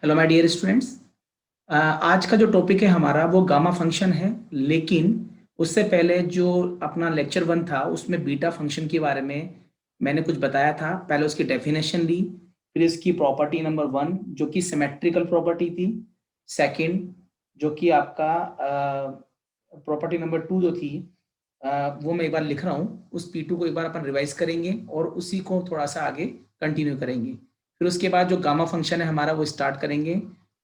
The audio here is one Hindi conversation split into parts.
Hello my dear students. आज का जो टॉपिक है हमारा वो गामा फंक्शन है, लेकिन उससे पहले जो अपना लेक्चर 1 था उसमें बीटा फंक्शन के बारे में मैंने कुछ बताया था। पहले उसकी डेफिनेशन दी, फिर इसकी प्रॉपर्टी नंबर 1 जो कि सिमेट्रिकल प्रॉपर्टी थी, सेकंड जो कि आपका प्रॉपर्टी नंबर 2 जो थी वो मैं एक बार लिख रहा हूँ, उस P2 को एक बार अपन रिवाइज करेंगे और उसी को थोड़ा सा आगे कंटिन्यू करेंगे। फिर उसके बाद जो गामा फंक्शन है हमारा वो स्टार्ट करेंगे।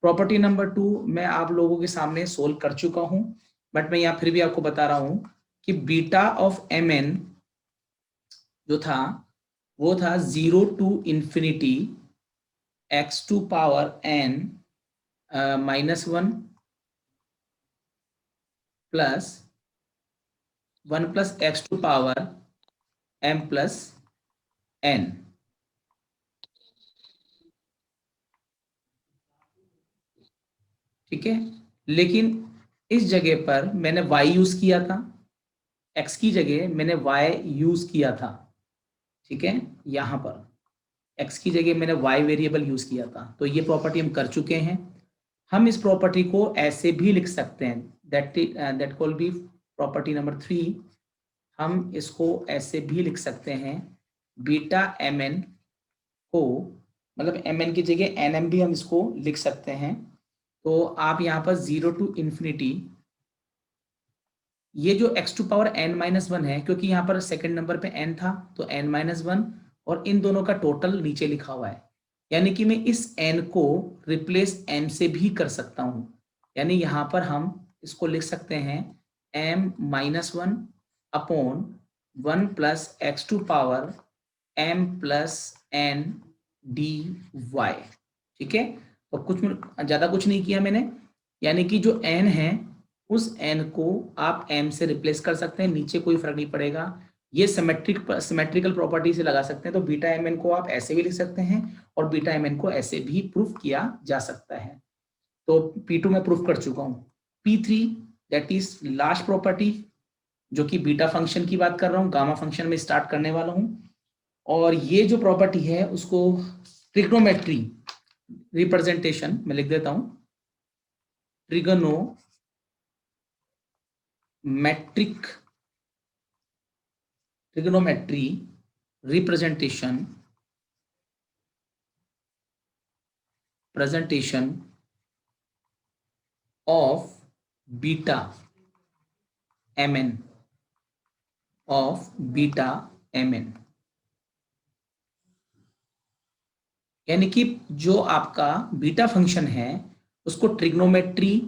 प्रॉपर्टी नंबर 2 मैं आप लोगों के सामने सोल्व कर चुका हूं, बट मैं यहाँ फिर भी आपको बता रहा हूं कि बीटा ऑफ mn जो था वो था 0 to infinity x to power n -1 plus 1 plus x to power m plus n। ठीक है, लेकिन इस जगह पर मैंने y यूज किया था, x की जगह मैंने y यूज किया था। ठीक है, यहां पर x की जगह मैंने y वेरिएबल यूज किया था, तो ये प्रॉपर्टी हम कर चुके हैं। हम इस प्रॉपर्टी को ऐसे भी लिख सकते हैं, that will be property number 3। हम इसको ऐसे भी लिख सकते हैं, बीटा mn को मतलब mn की जगह nm भी हम इसको लिख सकते हैं। तो आप यहाँ पर 0 टू इंफिनिटी, ये जो x टू पावर n-1 है, क्योंकि यहाँ पर सेकंड नंबर पे n था तो n-1 और इन दोनों का टोटल नीचे लिखा हुआ है, यानी कि मैं इस n को रिप्लेस m से भी कर सकता हूं। यानी यहाँ पर हम इसको लिख सकते हैं m-1 upon 1 plus x to power m plus n dy। ठीक है, और कुछ ज्यादा कुछ नहीं किया मैंने, यानी कि जो n है उस n को आप m से रिप्लेस कर सकते हैं, नीचे कोई फर्क नहीं पड़ेगा। ये सिमेट्रिकल प्रॉपर्टी से लगा सकते हैं, तो बीटा mn को आप ऐसे भी लिख सकते हैं और बीटा mn को ऐसे भी प्रूफ किया जा सकता है। तो P2 में प्रूफ कर चुका हूं। P3 that is last property, जो कि बीटा फंक्शन की बात कर रहा हूं, गामा फंक्शन में स्टार्ट करने वाला हूं। और ये जो प्रॉपर्टी है उसको ट्रिग्नोमेट्री रिप्रेजेंटेशन में लिख देता हूं, trigonometry presentation of beta mn यानी कि जो आपका बीटा फंक्शन है उसको ट्रिग्नोमेट्री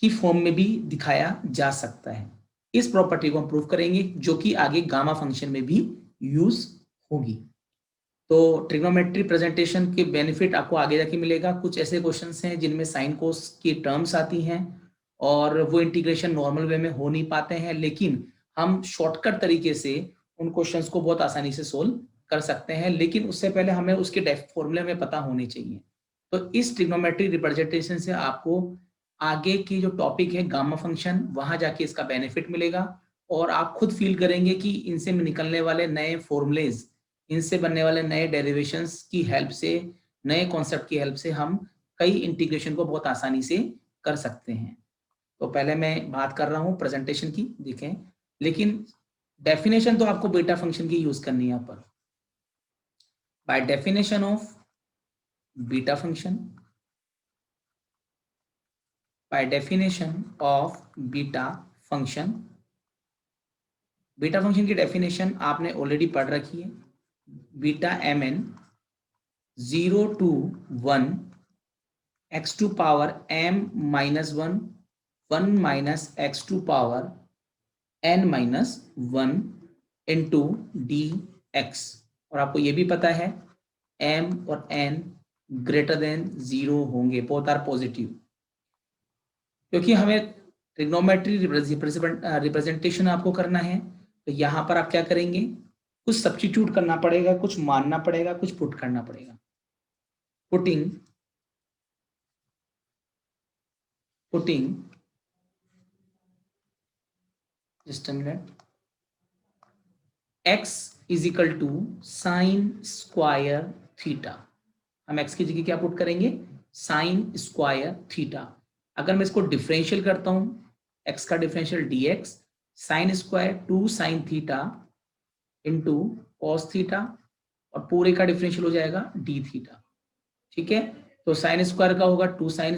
की फॉर्म में भी दिखाया जा सकता है। इस प्रॉपर्टी को हम प्रूव करेंगे, जो कि आगे गामा फंक्शन में भी यूज होगी। तो ट्रिग्नोमेट्री प्रेजेंटेशन के बेनिफिट आपको आगे जाके मिलेगा। कुछ ऐसे क्वेश्चंस हैं जिनमें साइन कोस की टर्म्स आती हैं और वो इंटीग्रेशन नॉर्मल वे में हो नहीं पाते हैं, लेकिन हम शॉर्टकट तरीके से उन क्वेश्चंस को बहुत आसानी से सोल्व कर सकते हैं, लेकिन उससे पहले हमें उसके फॉर्मूले में पता होने चाहिए। तो इस ट्रिग्नोमेट्री रिप्रेजेंटेशन से आपको आगे की जो टॉपिक है गामा फंक्शन, वहां जाके इसका बेनिफिट मिलेगा और आप खुद फील करेंगे कि इनसे निकलने वाले नए फॉर्मूलेज, इनसे बनने वाले नए डेरिवेशंस की हेल्प से, नए कॉन्सेप्ट की हेल्प से हम कई इंटीग्रेशन को बहुत आसानी से कर सकते हैं। तो पहले मैं बात कर रहा हूं प्रेजेंटेशन की, देखें, लेकिन डेफिनेशन तो आपको बीटा फंक्शन की यूज करनी है। यहाँ पर by definition of beta function, by definition of beta function की डेफिनेशन आपने ऑलरेडी पढ़ रखी है। Beta mn 0 to 1 x to power m-1 1 minus x to power n-1 into d x. और आपको ये भी पता है m और n ग्रेटर देन 0 होंगे, बोथ आर पॉजिटिव, क्योंकि हमें ट्रिग्नोमेट्री रिप्रेजेंटेशन आपको करना है। तो यहाँ पर आप क्या करेंगे, कुछ सब्स्टिट्यूट करना पड़ेगा, कुछ मानना पड़ेगा, कुछ पुट करना पड़ेगा। Putting just a minute, x is equal to sine square theta. हम x की जगह क्या पुट करेंगे, साइन स्क्वायर थीटा। अगर मैं इसको डिफरेंशियल करता हूं, x का differential dx, sine square 2 sine theta into cos theta, और पूरे का डिफरेंशियल हो जाएगा डी थीटा। ठीक है, तो साइन स्क्वायर का होगा 2 साइन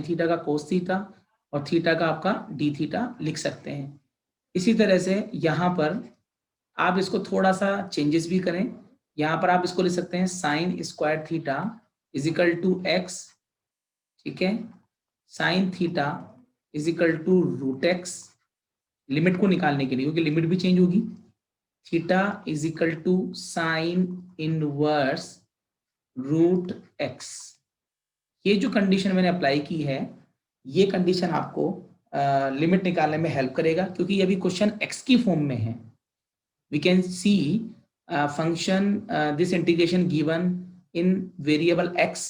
थीटा का कोस थीटा, और थीटा का आपका डी थीटा लिख सकते हैं। इसी तरह से यहाँ पर आप इसको थोड़ा सा चेंजेस भी करें। यहाँ पर आप इसको लिख सकते हैं sine square theta is equal to x. ठीक है, sine theta is equal to root x, limit को निकालने के लिए, क्योंकि लिमिट भी चेंज होगी। Theta is equal to sine inverse root x. ये जो कंडीशन मैंने अप्लाई की है, ये कंडीशन आपको लिमिट निकालने में हेल्प करेगा, क्योंकि ये अभी क्वेश्चन एक्स की फॉर्म में है। We can see function this integration given in variable x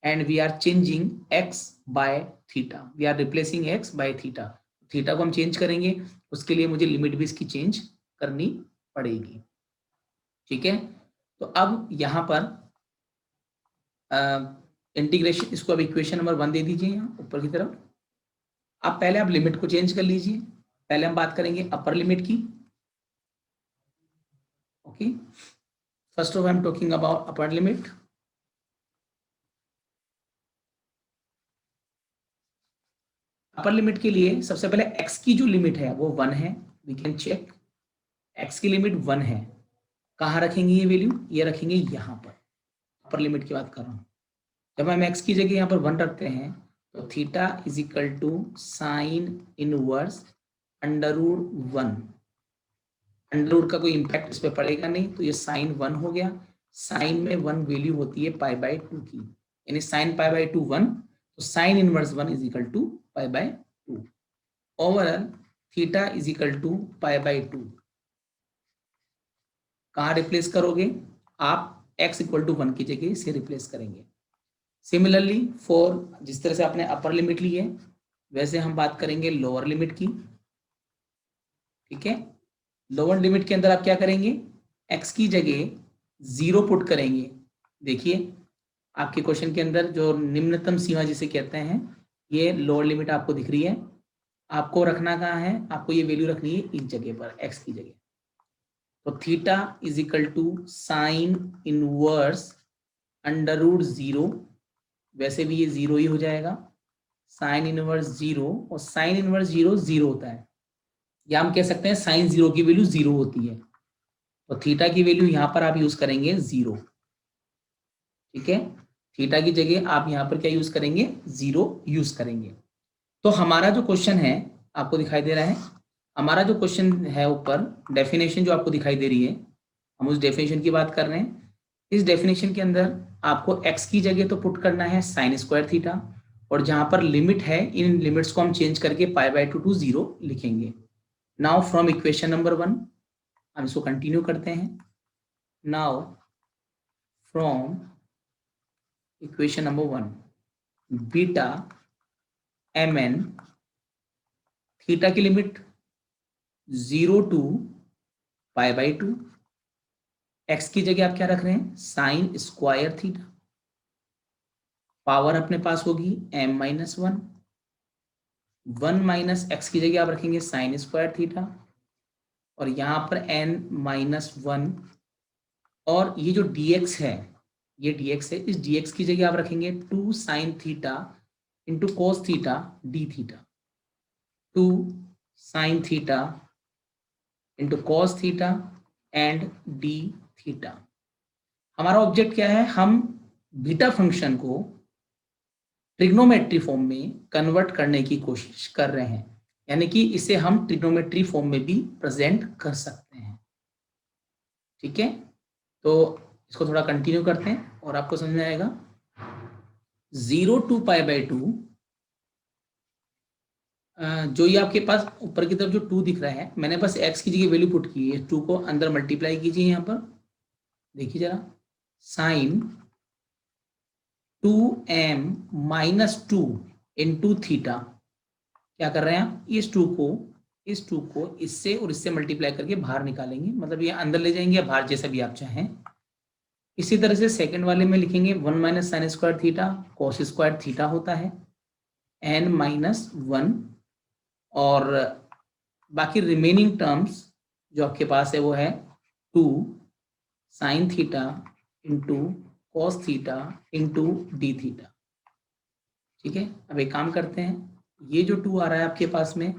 and we are changing x by theta, we are replacing x by theta. Theta को हम चेंज करेंगे, उसके लिए मुझे लिमिट भी इसकी चेंज करनी पड़ेगी। ठीक है, तो अब यहाँ पर इंटीग्रेशन, इसको अब इक्वेशन नंबर 1 दे दीजिए यहाँ ऊपर की तरफ। अब पहले आप लिमिट को चेंज कर लीजिए। पहले हम बात करेंगे अपर लिमिट की। Okay, first of I am talking about upper limit. Upper limit के लिए सबसे पहले x की जो लिमिट है वो 1 है। वी कैन चेक, x की लिमिट 1 है। कहाँ रखेंगे ये वैल्यू? ये रखेंगे यहाँ पर। अपर लिमिट की बात कर रहा हूँ। जब हम x की जगह यहाँ पर 1 रखते हैं तो theta is equal to sine inverse under root 1। Under root का कोई इंपैक्ट इस पर पड़ेगा नहीं, तो ये साइन 1 हो गया। साइन में 1 वैल्यू होती है पाई बाय 2 की, यानी साइन पाई बाय 2 1, तो sine inverse 1 is equal to pi by 2। Overall theta is equal to pi by 2। कहाँ रिप्लेस करोगे आप? x इक्वल टू 1 की जगह से रिप्लेस करेंगे। सिमिलरली फॉर, जिस तरह से आपने अपर लिमिट ली है, वैसे हम बात करेंगे लोअर लिमिट की। ठीक है, लोअर लिमिट के अंदर आप क्या करेंगे? x की जगह 0 पुट करेंगे। देखिए आपके क्वेश्चन के अंदर जो निम्नतम सीमा जिसे कहते हैं, ये लोअर लिमिट आपको दिख रही है। आपको रखना कहाँ है? आपको ये वैल्यू रखनी है इस जगह पर, x की जगह। तो theta is equal to sine inverse under root 0, वैसे भी ये 0 ही हो जाएगा। साइन इनवर्स 0, और साइन इनवर्स 0 0 होता है, या हम कह सकते हैं साइन 0 की वैल्यू 0 होती है। तो थीटा की वैल्यू यहाँ पर आप यूज करेंगे 0। ठीक है, थीटा की जगह आप यहाँ पर क्या यूज करेंगे? 0 यूज करेंगे। तो हमारा जो क्वेश्चन है आपको दिखाई दे रहा है, हमारा जो क्वेश्चन है ऊपर डेफिनेशन जो आपको दिखाई दे रही है, हम उस डेफिनेशन की बात कर रहे हैं। इस डेफिनेशन के अंदर आपको x की जगह तो पुट करना है साइन स्क्वायर थीटा, और जहां पर लिमिट है इन लिमिट्स को हम चेंज करके पाई बाय 2 टू 0 लिखेंगे। नाउ फ्रॉम इक्वेशन नंबर 1 हम इसको कंटिन्यू करते हैं। Now from equation number 1, beta mn, theta की limit 0 to pi by 2, x की जगह आप क्या रख रहे हैं? साइन स्क्वायर थीटा, पावर अपने पास होगी m माइनस 1, 1 माइनस एक्स की जगह आप रखेंगे साइन स्क्वायर थीटा, और यहाँ पर n माइनस 1, और ये जो dx है, ये dx है, इस dx की जगह आप रखेंगे 2 sine theta into cos theta D theta, 2 sine theta into cos theta and D theta. हमारा ऑब्जेक्ट क्या है? हम बीटा फंक्शन को ट्रिग्नोमेट्री फॉर्म में कन्वर्ट करने की कोशिश कर रहे हैं, यानी कि इसे हम ट्रिग्नोमेट्री फॉर्म में भी प्रेजेंट कर सकते हैं। ठीक है, तो इसको थोड़ा कंटिन्यू करते हैं और आपको समझ में आएगा। 0 टू पाई बाय 2, जो ये आपके पास ऊपर की तरफ जो 2 दिख रहा है, मैंने बस x की जगह वैल्यू पुट की है। 2 को अंदर मल्टीप्लाई कीजिए, यहाँ पर देखिए जरा, sign 2m minus 2 into theta. क्या कर रहे हैं आप? इस 2 को इससे और इससे मल्टीप्लाई करके बाहर निकालेंगे, मतलब ये अंदर ले जाएंगे या बाहर, जैसा भी आप चाहें। इसी तरह से सेकंड वाले में लिखेंगे 1 minus sign square theta cos square theta होता है n-1, और बाकी रिमेनिंग टर्म्स जो आपके पास है वो है 2 sine theta into cos theta into D theta. ठीक है, अब एक काम करते हैं, ये जो 2 आ रहा है आपके पास में,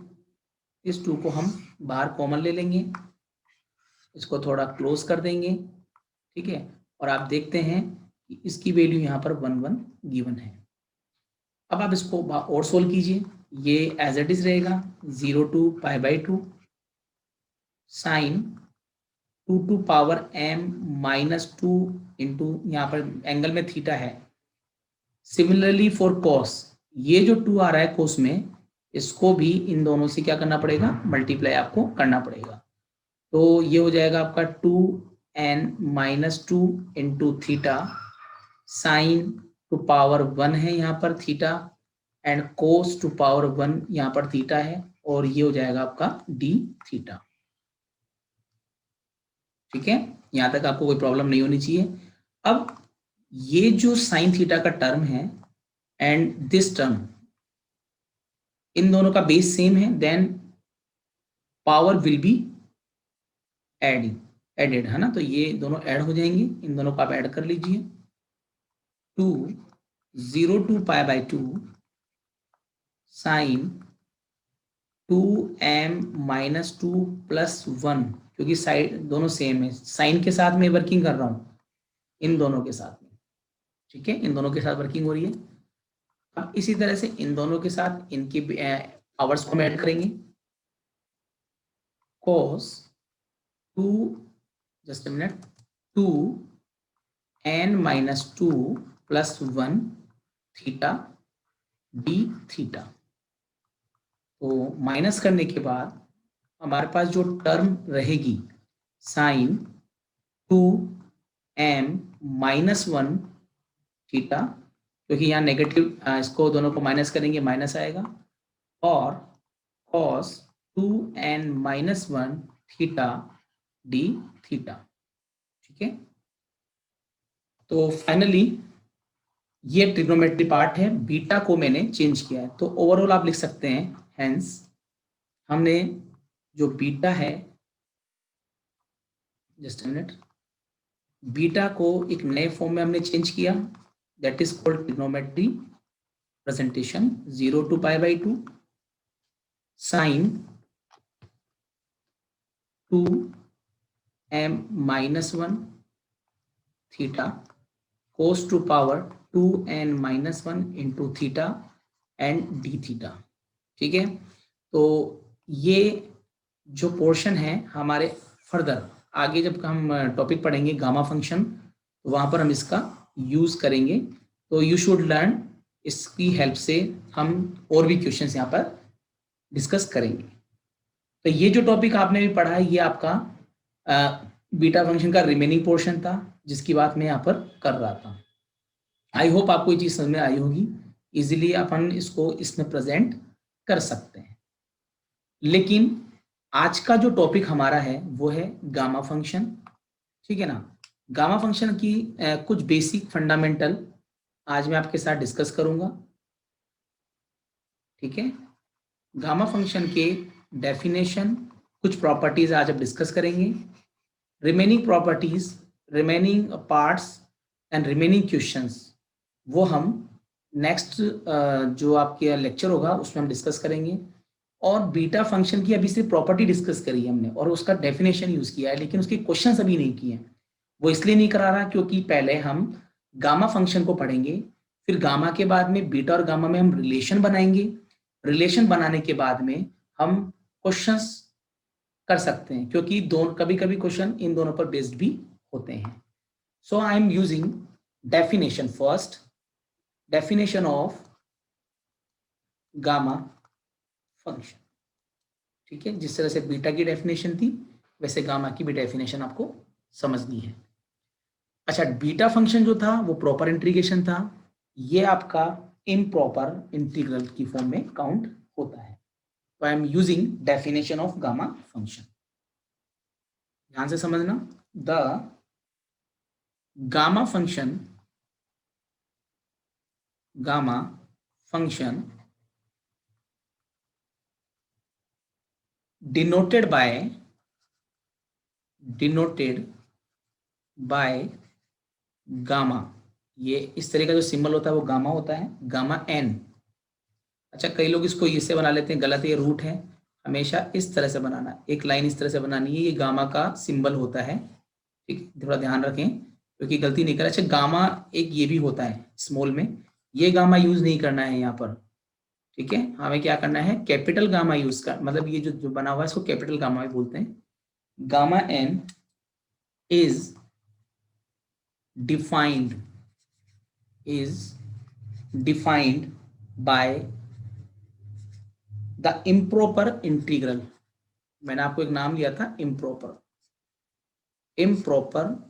इस 2 को हम बाहर कॉमन ले लेंगे, इसको थोड़ा क्लोज कर देंगे। ठीक है, और आप देखते हैं कि इसकी वैल्यू यहाँ पर 1 गिवन है। अब आप इसको और सोल्व कीजिए, ये एज इट इज रहेगा 0 to π/2 sine 2 to power m-2 into, यहाँ पर एंगल में थीटा है। सिमिलरली फॉर कॉस, ये जो 2 आ रहा है कॉस में, इसको भी इन दोनों से क्या करना पड़ेगा, मल्टीप्लाई आपको करना पड़ेगा। तो ये हो जाएगा आपका 2n-2 into theta sine to power 1 है यहाँ पर theta, and cos to power 1 यहाँ पर थीटा है, और ये हो जाएगा आपका डी थीटा। ठीक है, यहां तक आपको कोई प्रॉब्लम नहीं होनी चाहिए। अब ये जो साइन थीटा का टर्म है एंड दिस टर्म, इन दोनों का बेस सेम है, then power will be added है ना, तो ये दोनों ऐड हो जाएंगे, इन दोनों को आप ऐड कर लीजिए। 2 0 to π/2 साइन 2m-2 प्लस 1, क्योंकि साइड दोनों सेम है, साइन के साथ में वर्किंग कर रहा हूं, इन दोनों के साथ में। ठीक है, इन दोनों के साथ वर्किंग हो रही है। अब इसी तरह से इन दोनों के साथ इनकी पावर्स को हम ऐड करेंगे। cos 2, just a minute, 2n-2 plus 1 theta D theta. तो माइनस करने के बाद हमारे पास जो टर्म रहेगी साइन 2m-1 थीटा, क्योंकि यहाँ नेगेटिव, इसको दोनों को माइनस करेंगे माइनस आएगा, और cos 2n-1 theta D theta. ठीक है, तो फाइनली ये ट्रिग्नोमेट्री पार्ट है, बीटा को मैंने चेंज किया है, तो ओवरऑल आप लिख सकते हैं, हेंस हमने जो बीटा है, जस्ट मिनट, बीटा को एक नए फॉर्म में हमने चेंज किया, that is called trigonometry presentation 0 to π/2 sine 2m-1 theta cos to power 2n-1 into theta and D theta. ठीक है, तो ये जो पोर्शन है हमारे फर्दर आगे जब हम टॉपिक पढ़ेंगे गामा फंक्शन, तो वहां पर हम इसका यूज करेंगे, तो यू शुड लर्न, इसकी हेल्प से हम और भी क्वेश्चंस यहाँ पर डिस्कस करेंगे। तो ये जो टॉपिक आपने भी पढ़ा है, ये आपका बीटा फंक्शन का रिमेनिंग पोर्शन था, जिसकी बात मैं यहाँ पर कर रहा था। आई होप आपको ये चीज समझ में आई होगी, इजीली अपन इसको इसमें प्रेजेंट कर सकते हैं। लेकिन आज का जो टॉपिक हमारा है वो है गामा फंक्शन। ठीक है ना, गामा फंक्शन की कुछ बेसिक फंडामेंटल आज मैं आपके साथ डिस्कस करूंगा। ठीक है, गामा फंक्शन के डेफिनेशन, कुछ प्रॉपर्टीज आज आप डिस्कस करेंगे, remaining properties, remaining parts and remaining questions वो हम नेक्स्ट जो आपके लेक्चर होगा उसमें हम डिस्कस करेंगे। और बीटा फंक्शन की अभी सिर्फ प्रॉपर्टी डिस्कस करी है हमने और उसका डेफिनेशन यूज किया है, लेकिन उसके क्वेश्चंस अभी नहीं किए हैं। वो इसलिए नहीं करा रहा क्योंकि पहले हम गामा फंक्शन को पढ़ेंगे, फिर गामा के बाद में बीटा और गामा में हम रिलेशन बनाएंगे, रिलेशन बनाने के बाद में हम क्वेश्चंस कर सकते हैं, क्योंकि दोनों कभी कभी क्वेश्चन इन दोनों पर बेस्ड भी होते हैं। So I am using definition first, definition of gamma function. ठीक है, जिस तरह से बीटा की डेफिनेशन थी वैसे गामा की भी डेफिनेशन आपको समझनी है। अच्छा, बीटा फंक्शन जो था वो प्रॉपर इंटीग्रेशन था, ये आपका इम्प्रॉपर इंटीग्रल की फॉर्म में काउंट होता है। तो आई am using definition of gamma function, ध्यान से समझना। The gamma function denoted by gamma, ये इस तरह का जो सिंबल होता है वो गामा होता है, गामा एन। अच्छा, कई लोग इसको इससे बना लेते हैं, गलत, ये रूट है। हमेशा इस तरह से बनाना, एक लाइन इस तरह से बनानी है, ये गामा का सिंबल होता है। ठीक, थोड़ा ध्यान रखें क्योंकि गलती नहीं करें। अच्छा, गामा एक ये भी होता है स्मॉल में, ये गामा यूज नहीं करना है यहाँ पर। ठीक है, हमें क्या करना है, कैपिटल गामा यूज कर, मतलब ये जो बना हुआ है इसको कैपिटल गामा भी बोलते हैं। Gamma n is defined by the improper integral. मैंने आपको एक नाम लिया था, इम्प्रॉपर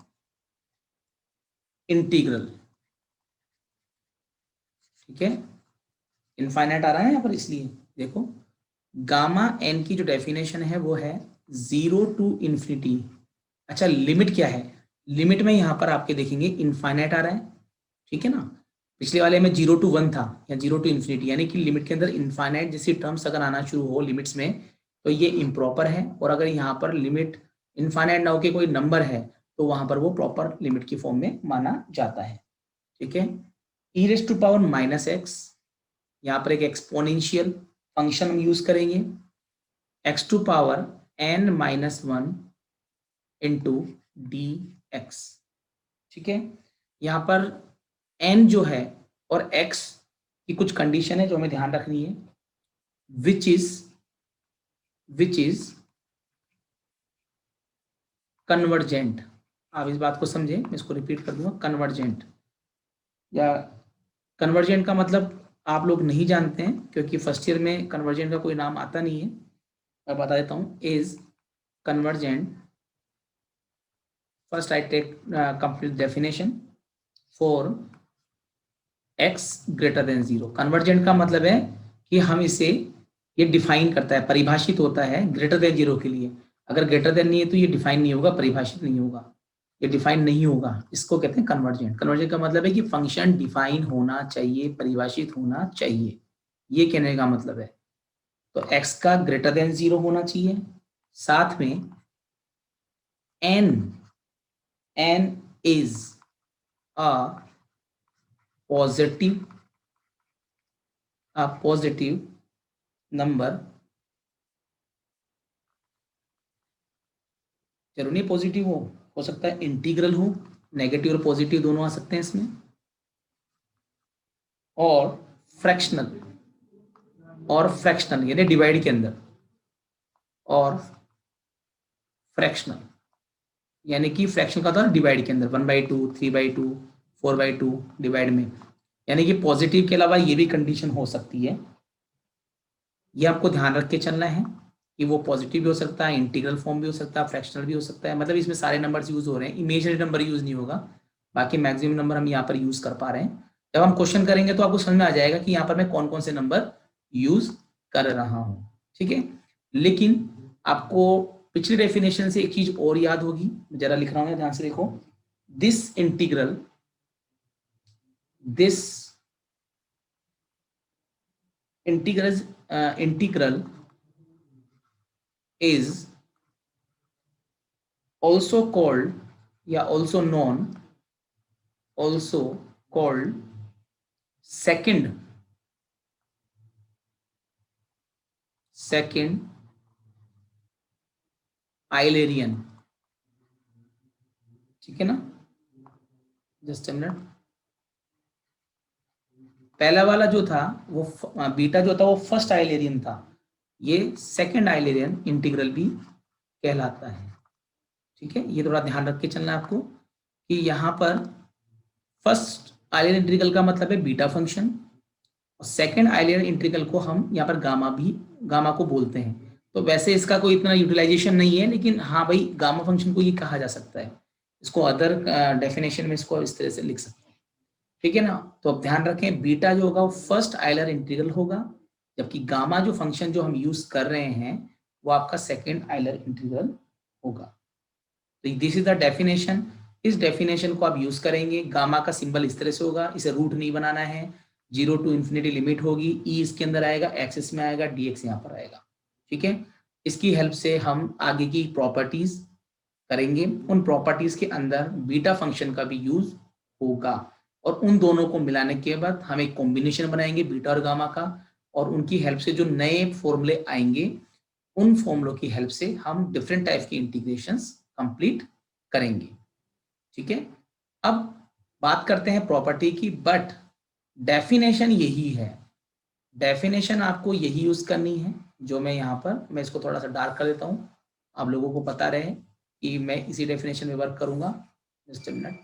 इंटीग्रल। ठीक है, इनफाइनाइट आ रहा है यहाँ पर, इसलिए देखो गामा एन की जो डेफिनेशन है वो है 0 to इन्फिनिटी। अच्छा, लिमिट क्या है, लिमिट में यहाँ पर आपके देखेंगे इनफाइनाइट आ रहा है। ठीक है ना, पिछले वाले में 0 to 1 था, या 0 to इन्फिनिटी, यानी कि लिमिट के अंदर इनफाइनाइट जैसी टर्म्स अगर आना शुरू हो लिमिट्स में तो ये इम्प्रॉपर है। और अगर यहाँ पर लिमिट इनफाइनाइट ना होके कोई नंबर है तो वहां पर वो प्रॉपर लिमिट की फॉर्म में माना जाता है। ठीक है, e raise to power minus x, यहाँ पर एक एक्सपोनेंशियल फंक्शन हम यूज करेंगे, x to power n minus 1 into d x. ठीक है, यहाँ पर n जो है और x की कुछ कंडीशन है जो हमें ध्यान रखनी है, विच इज कन्वर्जेंट। आप इस बात को समझें, मैं इसको रिपीट कर दूंगा, कन्वर्जेंट। या कन्वर्जेंट का मतलब आप लोग नहीं जानते हैं क्योंकि फर्स्ट ईयर में कन्वर्जेंट का कोई नाम आता नहीं है, मैं बता देता हूँ। Is convergent, first I take complete definition for x greater than 0। Convergent का मतलब है कि हम इसे, ये डिफाइन करता है, परिभाषित होता है ग्रेटर देन 0 के लिए। अगर ग्रेटर देन नहीं है तो ये डिफाइन नहीं होगा, परिभाषित नहीं होगा, ये डिफाइन नहीं होगा, इसको कहते हैं कन्वर्जेंट। कन्वर्जेंट का मतलब है कि फंक्शन डिफाइन होना चाहिए, परिभाषित होना चाहिए, ये कहने का मतलब है। तो x का ग्रेटर देन 0 होना चाहिए, साथ में n is a positive number. जरूरी नहीं पॉजिटिव हो सकता है इंटीग्रल हो, नेगेटिव और पॉजिटिव दोनों आ सकते हैं इसमें। और फ्रैक्शनल यानी डिवाइड के अंदर, और फ्रैक्शनल यानी कि फ्रैक्शन का था डिवाइड के अंदर, 1/2, 3/2, 4/2 डिवाइड में, यानी कि पॉजिटिव के अलावा ये भी कंडीशन हो सकती है। ये आपको ध्यान रख के चलना है कि वो पॉजिटिव भी हो सकता है, इंटीग्रल फॉर्म भी हो सकता है, फ्रैक्शनल भी हो सकता है, मतलब इसमें सारे नंबर्स यूज हो रहे हैं, इमेजिनरी नंबर यूज नहीं होगा, बाकी मैक्सिमम नंबर हम यहाँ पर यूज कर पा रहे हैं। जब हम क्वेश्चन करेंगे तो आपको समझ में आ जाएगा कि यहाँ पर मैं कौन कौन से नंबर यूज कर रहा हूँ। ठीक है, लेकिन आपको पिछली डेफिनेशन से एक चीज और याद होगी, जरा लिख रहा हूँ, ध्यान से देखो। This integral is also called या also called second Eulerian। ठीक है ना, जस्ट अ मिनट। पहला वाला जो था वो बीटा जो था वो फर्स्ट आइलेरियन था, ये सेकंड आइलेरियन इंटीग्रल भी कहलाता है। ठीक है, ये थोड़ा ध्यान रख के चलना है आपको कि यहाँ पर फर्स्ट आइलेरियन इंटीग्रल का मतलब है बीटा फंक्शन, और सेकंड आइलेरियन इंटीग्रल को हम यहाँ पर गामा को बोलते हैं। तो वैसे इसका कोई इतना यूटिलाइजेशन नहीं है, लेकिन हाँ भाई गामा फंक्शन को ये कहा जा सकता है, इसको अदर डेफिनेशन में इसको इस तरह से लिख सकते हैं। ठीक है ना, तो अब ध्यान रखें, बीटा जो होगा वो फर्स्ट आइलर इंटीग्रल होगा, जबकि गामा जो फंक्शन जो हम यूज कर रहे हैं वो आपका सेकंड आइलर इंटीग्रल होगा। तो दिस इज द डेफिनेशन इस डेफिनेशन को आप यूज करेंगे। गामा का सिंबल इस तरह से होगा, इसे रूट नहीं बनाना है, 0 to इन्फिनिटी लिमिट होगी, ई इसके अंदर आएगा, एक्स इसमें आएगा, dx यहाँ पर आएगा। ठीक है, इसकी हेल्प से हम आगे की प्रॉपर्टीज करेंगे। उन प्रॉपर्टीज के अंदर बीटा फंक्शन का भी यूज होगा और उन दोनों को मिलाने के बाद हम एक कॉम्बिनेशन बनाएंगे बीटा और गामा का, और उनकी हेल्प से जो नए फॉर्मूले आएंगे उन फॉर्मूलों की हेल्प से हम डिफरेंट टाइप की इंटीग्रेशंस कंप्लीट करेंगे। ठीक है, अब बात करते हैं प्रॉपर्टी की, बट डेफिनेशन यही है, डेफिनेशन आपको यही यूज करनी है जो मैं यहाँ पर, मैं इसको थोड़ा सा डार्क कर देता हूँ, आप लोगों को पता रहे कि मैं इसी डेफिनेशन में वर्क करूंगा। जस्ट अ मिनट,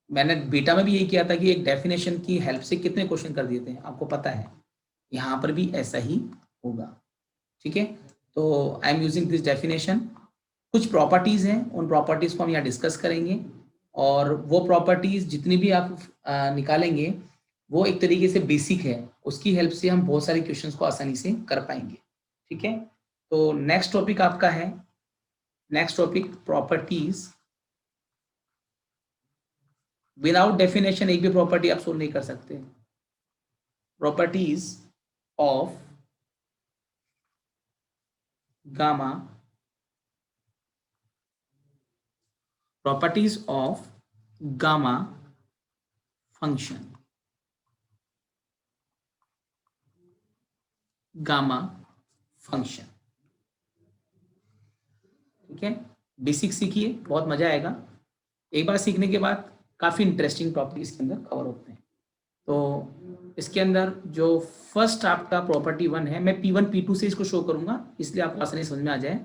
मैंने बीटा में भी यही किया था कि एक डेफिनेशन की हेल्प से कितने क्वेश्चन कर दिए थे, आपको पता है, यहाँ पर भी ऐसा ही होगा। ठीक है, तो आई एम यूजिंग दिस डेफिनेशन। कुछ प्रॉपर्टीज हैं, उन प्रॉपर्टीज को हम यहाँ डिस्कस करेंगे, और वो प्रॉपर्टीज जितनी भी आप निकालेंगे वो एक तरीके से बेसिक है, उसकी हेल्प से हम बहुत सारे क्वेश्चंस को आसानी से कर पाएंगे। ठीक है, तो नेक्स्ट टॉपिक आपका है, next topic properties. Without definition एक भी प्रॉपर्टी आप सोल्व नहीं कर सकते। Properties of gamma, properties of gamma function, gamma function. ठीक है, बेसिक सीखिए, बहुत मजा आएगा। एक बार सीखने के बाद काफी इंटरेस्टिंग टॉपिक इसके अंदर कवर होते हैं। तो इसके अंदर जो फर्स्ट आपका प्रॉपर्टी 1 है, मैं P1 P2 से इसको शो करूंगा इसलिए आपको आसानी समझ में आ जाए।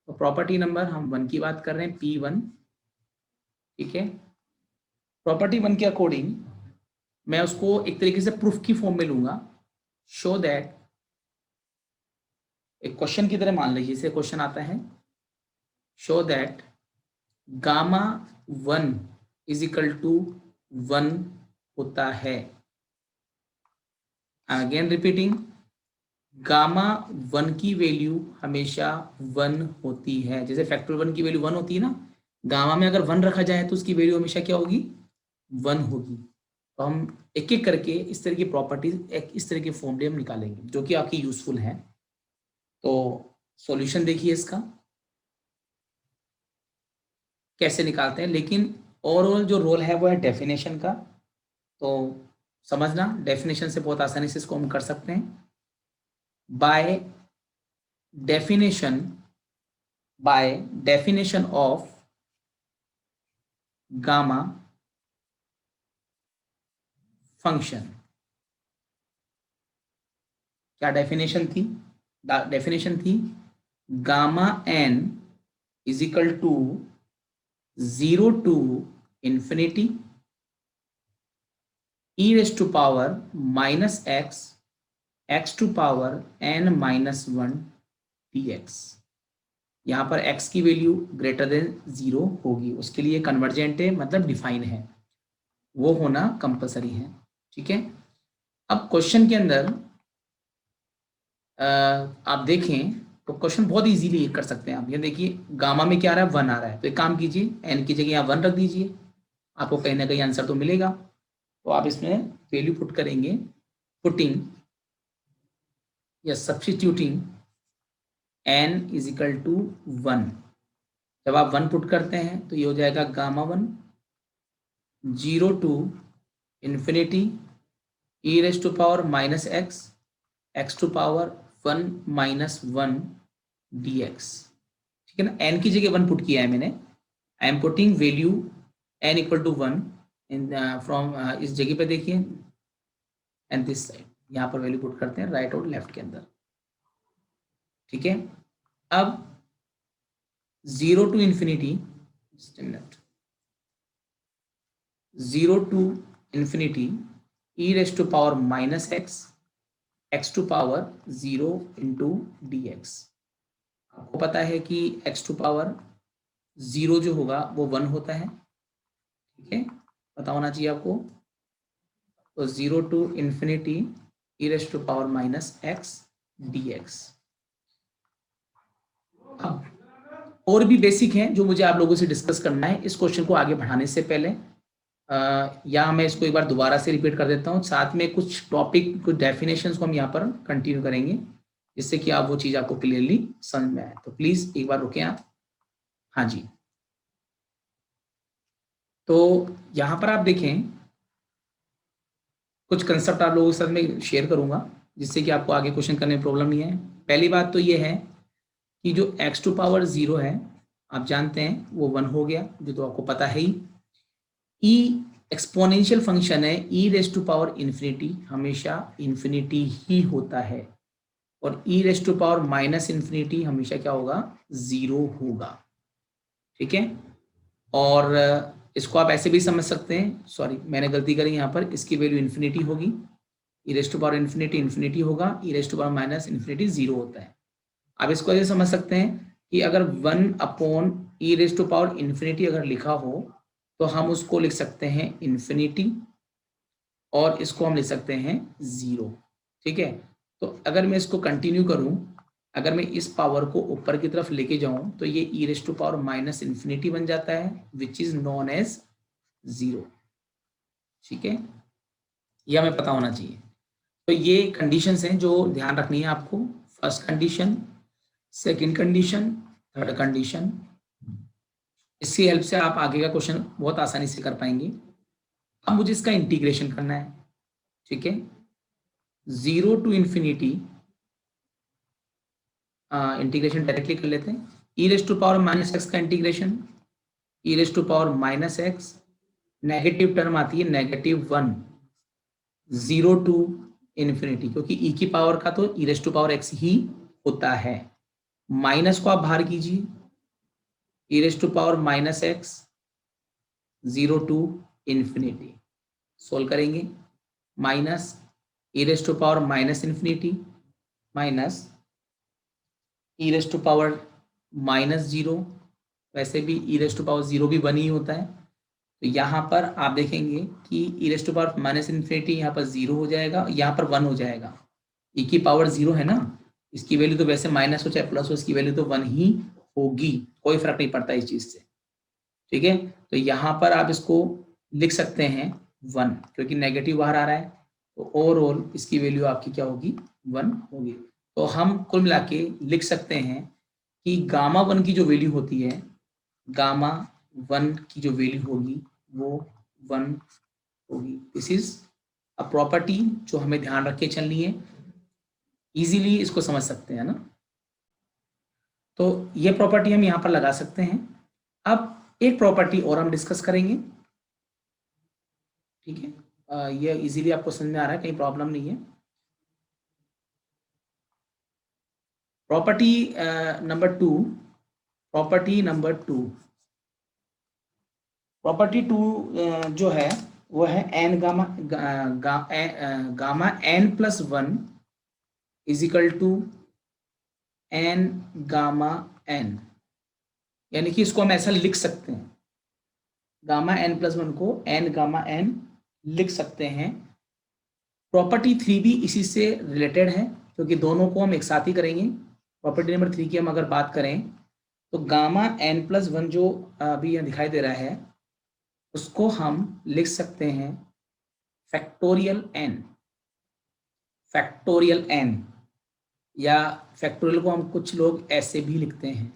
तो प्रॉपर्टी नंबर हम 1 की बात कर रहे हैं, P1। ठीक है, प्रॉपर्टी 1 के अकॉर्डिंग मैं उसको एक तरीके से प्रूफ की फॉर्म में लूंगा। शो दैट, एक क्वेश्चन की तरह मान लीजिए, इसे क्वेश्चन आता है, show that gamma 1 is equal to 1 होता है। अगेन रिपीटिंग, गामा 1 की वैल्यू हमेशा 1 होती है। जैसे फैक्टर 1 की वैल्यू 1 होती है ना, गामा में अगर 1 रखा जाए तो उसकी वैल्यू हमेशा क्या होगी, 1 होगी। तो हम एक एक करके इस तरह की प्रॉपर्टीज, एक इस तरह के फॉर्मूले हम निकालेंगे जो कि आपकी यूजफुल है। तो सॉल्यूशन देखिए इसका कैसे निकालते हैं, लेकिन ओवरऑल जो रोल है वो है डेफिनेशन का। तो समझना, डेफिनेशन से बहुत आसानी से इसको हम कर सकते हैं। By definition of gamma function, क्या डेफिनेशन थी, डेफिनेशन थी gamma n is equal to 0 to infinity e raise to power minus x to power n minus 1 dx। यहाँ पर x की वैल्यू ग्रेटर देन 0 होगी, उसके लिए कन्वर्जेंट है, मतलब डिफाइन है, वो होना कंपलसरी है। ठीक है, अब क्वेश्चन के अंदर आप देखें तो क्वेश्चन बहुत इजीली कर सकते हैं आप। ये देखिए गामा में क्या आ रहा है, 1 आ रहा है, तो एक काम कीजिए, n की जगह यहाँ 1 रख दीजिए, आपको कहीं ना कहीं आंसर तो मिलेगा। तो आप इसमें वैल्यू पुट करेंगे, पुटिंग या substituting n is equal to 1। जब आप 1 पुट करते हैं तो ये हो जाएगा gamma 1 0 to infinity e raise to power minus x to power 1 minus 1 dx। ठीक है ना, n की जगह 1 पुट किया है मैंने, I am putting value n equal to 1 in from, इस जगह पे देखिए एंड दिस साइड, यहाँ पर वैल्यू पुट करते हैं राइट और लेफ्ट के अंदर। ठीक है, अब 0 to infinity, 0 to infinity e raise to power minus x to power 0 into dx। आपको पता है कि x टू पावर 0 जो होगा वो 1 होता है। ठीक है, पता होना चाहिए आपको। तो 0 to infinity e raise to power minus x dx। अब और भी बेसिक हैं जो मुझे आप लोगों से डिस्कस करना है इस क्वेश्चन को आगे बढ़ाने से पहले। या मैं इसको एक बार दोबारा से रिपीट कर देता हूँ, साथ में कुछ टॉपिक, कुछ डेफिनेशंस को हम यहाँ पर कंटिन्यू करेंगे, जिससे कि आप वो चीज आपको क्लियरली समझ में आए। तो प्लीज एक बार रुकें आप। हाँ जी, तो यहाँ पर आप देखें, कुछ कंसेप्ट आप लोगों के साथ में शेयर करूंगा, जिससे कि आपको आगे क्वेश्चन करने में प्रॉब्लम नहीं है। पहली बात तो ये है कि जो x टू पावर 0 है, आप जानते हैं वो 1 हो गया, जो तो आपको पता है ही। ई एक्सपोनेंशियल फंक्शन है, e raise to power infinity हमेशा इन्फिनिटी ही होता है, और e raise to power minus infinity हमेशा क्या होगा, 0 होगा। ठीक है, और इसको आप ऐसे भी समझ सकते हैं, सॉरी मैंने गलती करी यहाँ पर, इसकी वैल्यू इन्फिनिटी होगी, e raise to power infinity infinity होगा, e raise to power minus infinity 0 होता है। आप इसको ऐसे समझ सकते हैं कि अगर 1 upon e raise to power infinity अगर लिखा हो, तो हम उसको लिख सकते हैं इन्फिनिटी, और इसको हम लिख सकते हैं 0। ठीक है, तो अगर मैं इसको कंटिन्यू करूं, अगर मैं इस पावर को ऊपर की तरफ लेके जाऊं, तो ये e raise to power minus infinity बन जाता है, विच इज नॉन एज 0। ठीक है, यह हमें पता होना चाहिए। तो ये कंडीशंस हैं जो ध्यान रखनी है आपको। First condition, second condition, third condition. इसकी हेल्प से आप आगे का क्वेश्चन बहुत आसानी से कर पाएंगे। अब मुझे इसका इंटीग्रेशन करना है। ठीक है, 0 टू इन्फिनिटी, इंटीग्रेशन डायरेक्टली कर लेते हैं। E raise to power minus x का integration, e raise to power minus x, negative term आती है -1, 0 टू इन्फिनिटी, क्योंकि ई की पावर का तो e raise to power x ही होता है। माइनस को आप बाहर कीजिए, e raise to power minus x, 0 to infinity, solve करेंगे, minus e raise to power minus infinity minus e raise to power -0, वैसे भी ई रेस टू पावर 0 भी 1 ही होता है। तो यहाँ पर आप देखेंगे कि e raise to power minus infinity यहाँ पर 0 हो जाएगा, यहाँ पर 1 हो जाएगा। ई की पावर 0 है ना, इसकी वैल्यू तो वैसे माइनस हो चाहे प्लस हो, इसकी वैल्यू तो 1 ही होगी, कोई फर्क नहीं पड़ता इस चीज से। ठीक है, तो यहाँ पर आप इसको लिख सकते हैं 1, क्योंकि नेगेटिव बाहर आ रहा है, तो ओवरऑल इसकी वैल्यू आपकी क्या होगी, 1 होगी। तो हम कुल मिला के लिख सकते हैं कि गामा 1 की जो वैल्यू होती है, गामा 1 की जो वैल्यू होगी वो 1 होगी। दिस इज अ प्रॉपर्टी जो हमें ध्यान रख के चलनी है, इजीली इसको समझ सकते हैं ना। तो ये प्रॉपर्टी हम यहाँ पर लगा सकते हैं। अब एक प्रॉपर्टी और हम डिस्कस करेंगे। ठीक है, ये इजीली आपको समझ में आ रहा है, कहीं प्रॉब्लम नहीं है। Property number 2, property number 2, property 2 जो है वो है n gamma gamma n plus 1 is equal to n gamma n, यानी कि इसको हम ऐसा लिख सकते हैं, गामा एन प्लस 1 को एन गामा एन लिख सकते हैं। प्रॉपर्टी 3 भी इसी से रिलेटेड है, क्योंकि दोनों को हम एक साथ ही करेंगे। प्रॉपर्टी नंबर 3 की हम अगर बात करें, तो गामा एन प्लस 1 जो अभी यहाँ दिखाई दे रहा है, उसको हम लिख सकते हैं फैक्टोरियल एन, फैक्टोरियल एन, या फैक्टोरियल को हम कुछ लोग ऐसे भी लिखते हैं।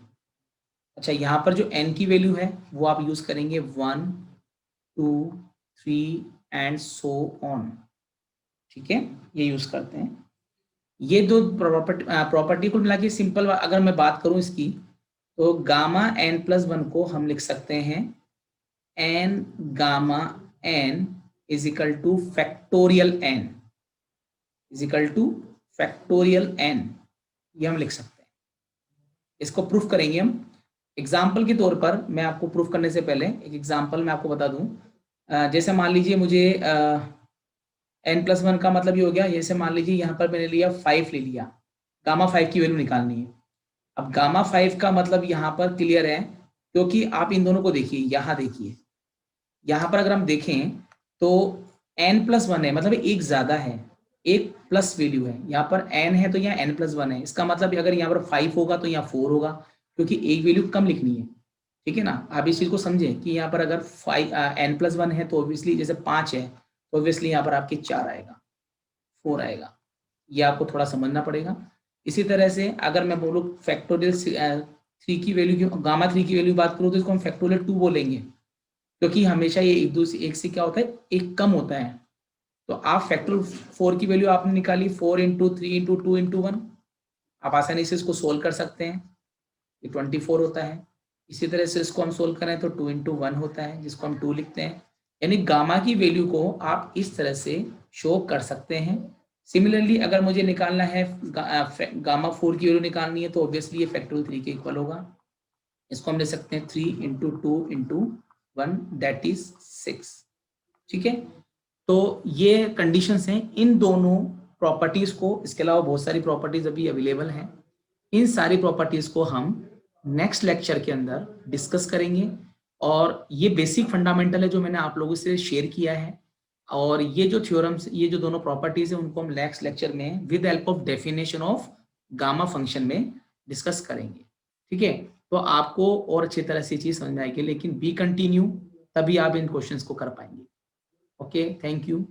अच्छा, यहाँ पर जो n की वैल्यू है वो आप यूज करेंगे 1, 2, 3 एंड सो ऑन। ठीक है, ये यूज करते हैं। ये दो प्रॉपर्टी को मिला के सिंपल अगर मैं बात करूं इसकी, तो गामा एन प्लस 1 को हम लिख सकते हैं n gamma n is equal to factorial n, is equal to factorial n, ये हम लिख सकते हैं। इसको प्रूफ करेंगे हम एग्जाम्पल के तौर पर। मैं आपको प्रूफ करने से पहले एक एग्जाम्पल मैं आपको बता दूं। जैसे मान लीजिए मुझे n प्लस 1 का मतलब ये हो गया, जैसे मान लीजिए यहाँ पर मैंने लिया 5 ले लिया, गामा 5 की वैल्यू निकालनी है। अब गामा 5 का मतलब यहाँ पर क्लियर है, क्योंकि आप इन दोनों को देखिए, यहाँ देखिए, यहाँ पर अगर हम देखें तो n प्लस 1 है, मतलब एक ज्यादा है, एक प्लस वैल्यू है। यहाँ पर n है तो यहाँ n प्लस 1 है, इसका मतलब अगर यहाँ पर 5 होगा तो यहाँ 4 होगा, क्योंकि एक वैल्यू कम लिखनी है, ठीक है ना। आप इस चीज को समझें कि यहाँ पर अगर n+1 है तो ऑब्वियसली जैसे 5 है तो ऑब्वियसली यहाँ पर आपके 4 आएगा, 4 आएगा, ये आपको थोड़ा समझना पड़ेगा। इसी तरह से अगर मैं बोलूँ फैक्टोरियल 3 की वैल्यू की, गामा 3 की वैल्यू बात करूँ तो इसको हम फैक्टोरियल 2 बोलेंगे, क्योंकि हमेशा ये एक दूसरे एक से क्या होता है, एक कम होता है। तो आप फैक्टोरियल 4 की वैल्यू आपने निकाली 4 इंटू 3 इंटू 2 इंटू 1, आप आसानी से इसको सोल्व कर सकते हैं, ये 24 होता है। इसी तरह से इसको हम सोल्व करें तो 2 इंटू 1 होता है, जिसको हम 2 लिखते हैं। यानी गामा की वैल्यू को आप इस तरह से शो कर सकते हैं। सिमिलरली अगर मुझे निकालना है गामा 4 की वैल्यू निकालनी है तो ऑब्वियसली ये फैक्टोरियल 3 के इक्वल होगा। इसको हम ले सकते हैं 3 इंटू 2 इंटू 1 दैट इज 6, ठीक है। तो ये कंडीशंस हैं इन दोनों प्रॉपर्टीज को, इसके अलावा बहुत सारी प्रॉपर्टीज अभी अवेलेबल हैं। इन सारी प्रॉपर्टीज को हम नेक्स्ट लेक्चर के अंदर डिस्कस करेंगे, और ये बेसिक फंडामेंटल है जो मैंने आप लोगों से शेयर किया है। और ये जो थ्योरम्स, ये जो दोनों प्रॉपर्टीज है उनको हम नेक्स्ट लेक्चर में with help of definition of gamma function में डिस्कस करेंगे, ठीक है। तो आपको और अच्छी तरह से चीज समझ में आएगी, लेकिन बी कंटिन्यू, तभी आप इन क्वेश्चंस को कर पाएंगे। Okay, thank you.